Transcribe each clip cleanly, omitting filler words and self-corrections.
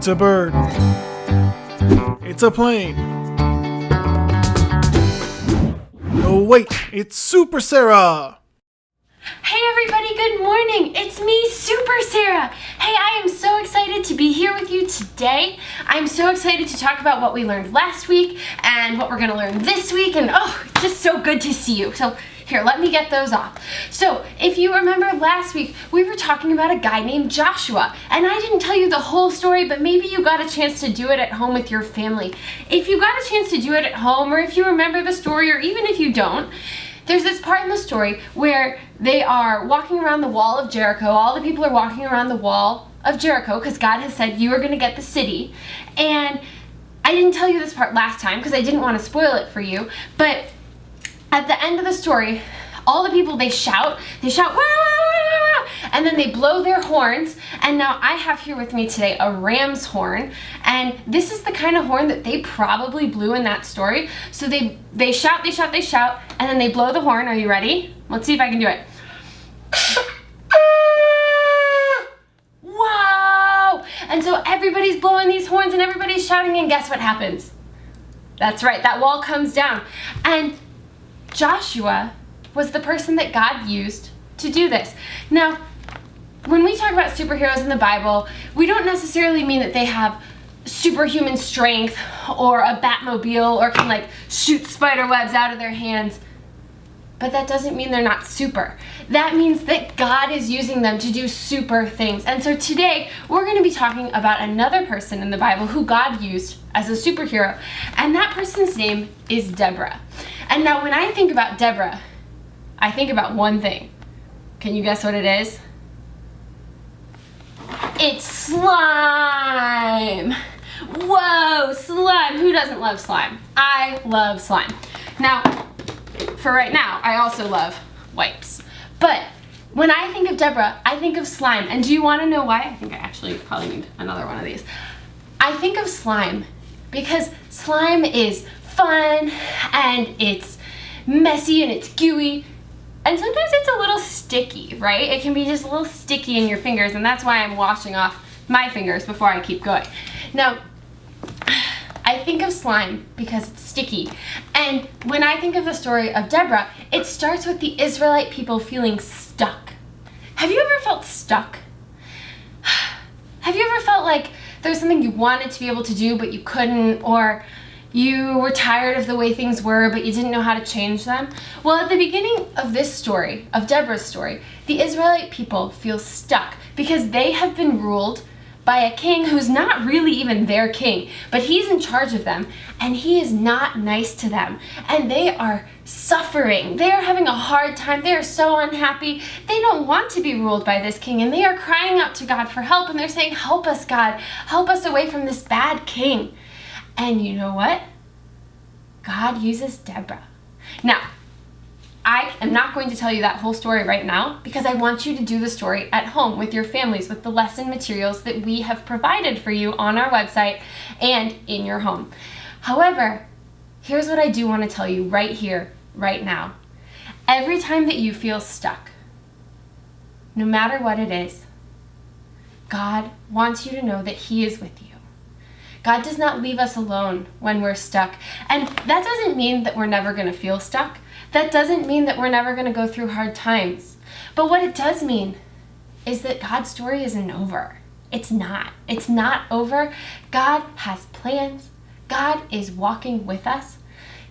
It's a bird. It's a plane. Oh wait, it's Super Sarah! Hey everybody, good morning! It's me, Super Sarah! Hey, I am so excited to be here with you today. I'm so excited to talk about what we learned last week and what we're gonna learn this week, and just so good to see you. So here, let me get those off. So if you remember last week, we were talking about a guy named Joshua, and I didn't tell you the whole story, but maybe you got a chance to do it at home with your family. If you got a chance to do it at home, or if you remember the story, or even if you don't, there's this part in the story where they are walking around the wall of Jericho. All the people are walking around the wall of Jericho because God has said you are going to get the city. And I didn't tell you this part last time because I didn't want to spoil it for you, but at the end of the story, all the people, they shout, "Wah, wah, wah, wah," and then they blow their horns. And now I have here with me today a ram's horn, and this is the kind of horn that they probably blew in that story. So they shout, and then they blow the horn. Are you ready? Let's see if I can do it. Wow! And so everybody's blowing these horns and everybody's shouting, and guess what happens? That's right, that wall comes down. And Joshua was the person that God used to do this. Now, when we talk about superheroes in the Bible, we don't necessarily mean that they have superhuman strength or a Batmobile or can like shoot spider webs out of their hands. But that doesn't mean they're not super. That means that God is using them to do super things. And so today, we're going to be talking about another person in the Bible who God used as a superhero. And that person's name is Deborah. And now when I think about Deborah, I think about one thing. Can you guess what it is? It's slime! Whoa, slime! Who doesn't love slime? I love slime. Now, for right now, I also love wipes. But when I think of Deborah, I think of slime. And do you want to know why? I think I actually probably need another one of these. I think of slime because slime is fun and it's messy and it's gooey. And sometimes it's a little sticky, right? It can be just a little sticky in your fingers, and that's why I'm washing off my fingers before I keep going. Now, I think of slime because it's sticky. And when I think of the story of Deborah, it starts with the Israelite people feeling stuck. Have you ever felt stuck? Have you ever felt like there's something you wanted to be able to do but you couldn't, or you were tired of the way things were but you didn't know how to change them? Well, at the beginning of this story, of Deborah's story, the Israelite people feel stuck because they have been ruled by a king who's not really even their king, but he's in charge of them, and he is not nice to them, and they are suffering. They are having a hard time. They are so unhappy. They don't want to be ruled by this king, and they are crying out to God for help, and they're saying, "Help us, God. Help us away from this bad king." And you know what? God uses Deborah. Now, I am not going to tell you that whole story right now because I want you to do the story at home with your families with the lesson materials that we have provided for you on our website and in your home. However, here's what I do want to tell you right here, right now. Every time that you feel stuck, no matter what it is, God wants you to know that He is with you. God does not leave us alone when we're stuck. And that doesn't mean that we're never going to feel stuck. That doesn't mean that we're never going to go through hard times. But what it does mean is that God's story isn't over. It's not. It's not over. God has plans. God is walking with us.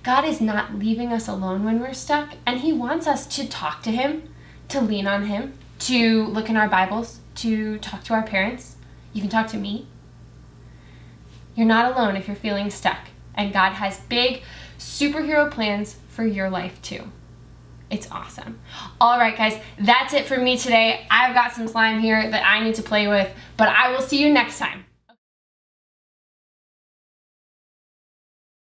God is not leaving us alone when we're stuck. And He wants us to talk to Him, to lean on Him, to look in our Bibles, to talk to our parents. You can talk to me. You're not alone if you're feeling stuck. And God has big superhero plans for your life too. It's awesome. All right, guys, that's it for me today. I've got some slime here that I need to play with, but I will see you next time.